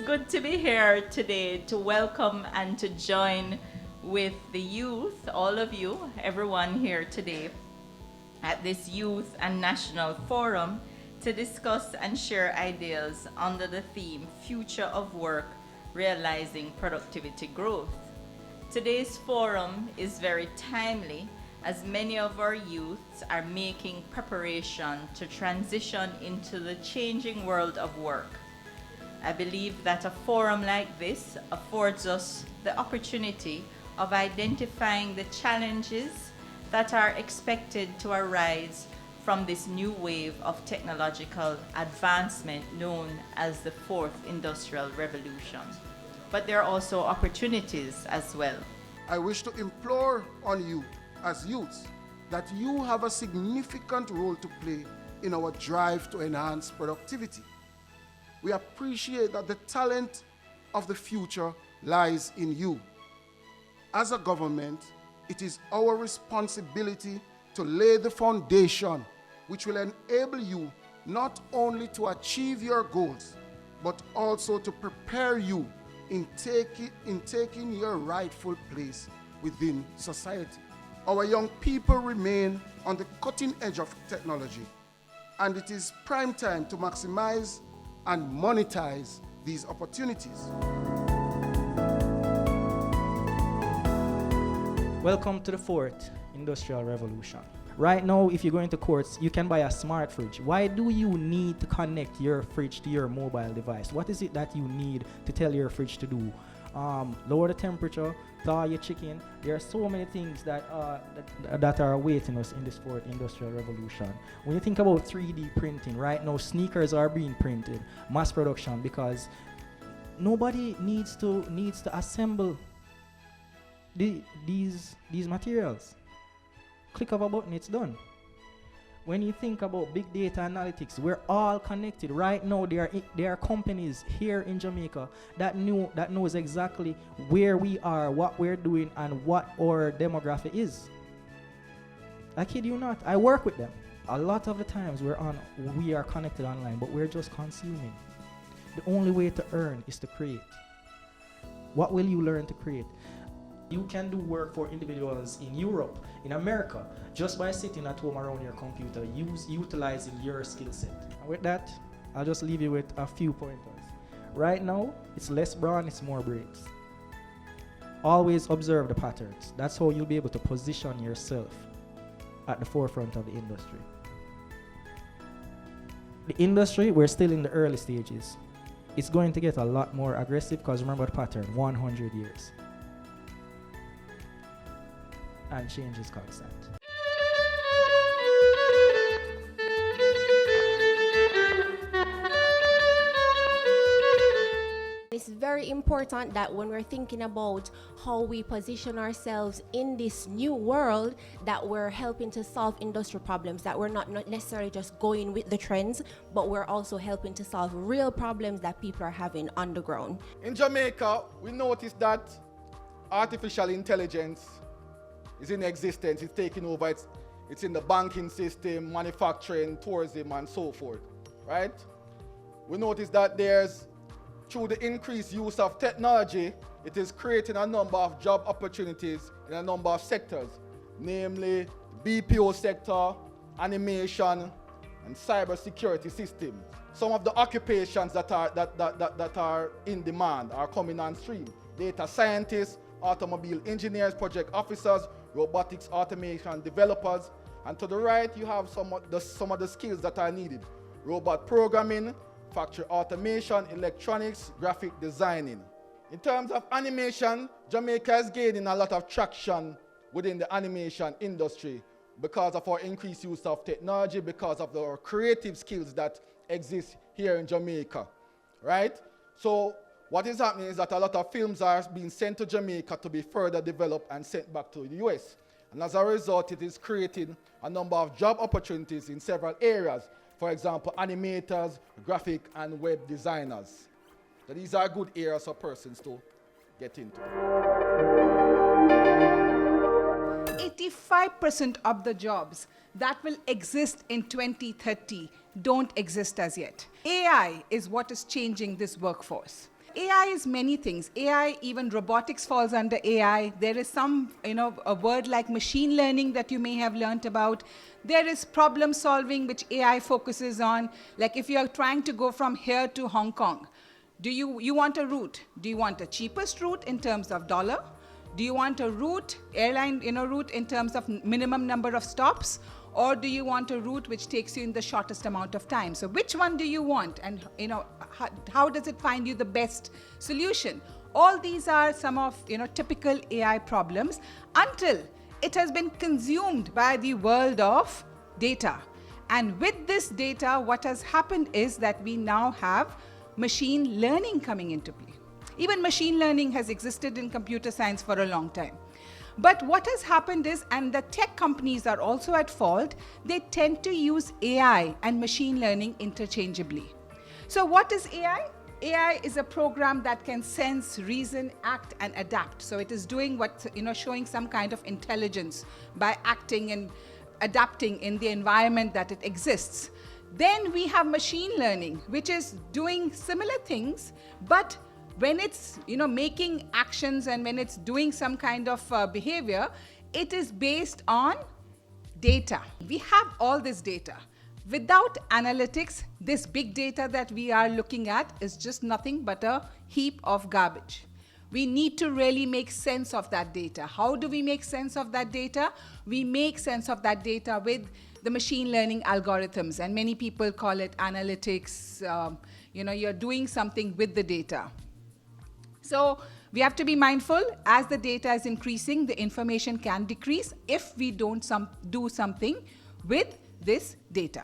good to be here today to welcome and to join with the youth, all of you, everyone here today at this Youth and National Forum to discuss and share ideas under the theme Future of Work, Realizing Productivity Growth. Today's forum is very timely as many of our youths are making preparation to transition into the changing world of work. I believe that a forum like this affords us the opportunity of identifying the challenges that are expected to arise from this new wave of technological advancement known as the Fourth Industrial Revolution. But there are also opportunities as well. I wish to implore on you as youths that you have a significant role to play in our drive to enhance productivity. We appreciate that the talent of the future lies in you. As a government, it is our responsibility to lay the foundation which will enable you not only to achieve your goals, but also to prepare you in taking your rightful place within society. Our young people remain on the cutting edge of technology, and it is prime time to maximize and monetize these opportunities. Welcome to the Fourth Industrial Revolution. Right now, if you go into courts, you can buy a smart fridge. Why do you need to connect your fridge to your mobile device? What is it that you need to tell your fridge to do? Lower the temperature, thaw your chicken. There are so many things that are awaiting us in this Fourth Industrial Revolution. When you think about 3D printing, right now sneakers are being printed, mass production, because nobody needs to assemble these materials. Click of a button, it's done. When you think about big data analytics, we're all connected. Right now, there are companies here in Jamaica that knows exactly where we are, what we're doing, and what our demographic is. I kid you not, I work with them. A lot of the times we are connected online, but we're just consuming. The only way to earn is to create. What will you learn to create? You can do work for individuals in Europe, in America, just by sitting at home around your computer, utilizing your skill set. And with that, I'll just leave you with a few pointers. Right now, it's less brawn, it's more brains. Always observe the patterns. That's how you'll be able to position yourself at the forefront of the industry. The industry, we're still in the early stages. It's going to get a lot more aggressive because remember the pattern, 100 years. And change is constant. It's very important that when we're thinking about how we position ourselves in this new world, that we're helping to solve industrial problems, that we're not necessarily just going with the trends, but we're also helping to solve real problems that people are having on the ground. In Jamaica, we noticed that artificial intelligence is in existence, it's taking over, it's in the banking system, manufacturing, tourism, and so forth, right? We notice that through the increased use of technology, it is creating a number of job opportunities in a number of sectors, namely BPO sector, animation, and cybersecurity system. Some of the occupations that are in demand are coming on stream. Data scientists, automobile engineers, project officers, robotics automation developers, and to the right you have some of the skills that are needed: robot programming, factory automation, electronics, graphic designing. In terms of animation, Jamaica is gaining a lot of traction within the animation industry because of our increased use of technology, because of our creative skills that exist here in Jamaica, right? So what is happening is that a lot of films are being sent to Jamaica to be further developed and sent back to the US. And as a result, it is creating a number of job opportunities in several areas. For example, animators, graphic and web designers. So these are good areas for persons to get into. 85% of the jobs that will exist in 2030 don't exist as yet. AI is what is changing this workforce. AI is many things. AI, even robotics falls under AI. There is some, a word like machine learning that you may have learnt about. There is problem solving, which AI focuses on. Like if you're trying to go from here to Hong Kong, do you want a route? Do you want the cheapest route in terms of dollar? Do you want a route, airline, route in terms of minimum number of stops? Or do you want a route which takes you in the shortest amount of time? So which one do you want? And how does it find you the best solution? All these are some of typical AI problems until it has been consumed by the world of data. And with this data, what has happened is that we now have machine learning coming into play. Even machine learning has existed in computer science for a long time. But what has happened is, and the tech companies are also at fault, they tend to use AI and machine learning interchangeably. So what is AI? AI is a program that can sense, reason, act, and adapt. So it is doing what, showing some kind of intelligence by acting and adapting in the environment that it exists. Then we have machine learning, which is doing similar things, but when it's making actions and when it's doing some kind of behavior, it is based on data. We have all this data. Without analytics, this big data that we are looking at is just nothing but a heap of garbage. We need to really make sense of that data. How do we make sense of that data? We make sense of that data with the machine learning algorithms, and many people call it analytics. You're doing something with the data. So we have to be mindful, as the data is increasing, the information can decrease if we don't do something with this data.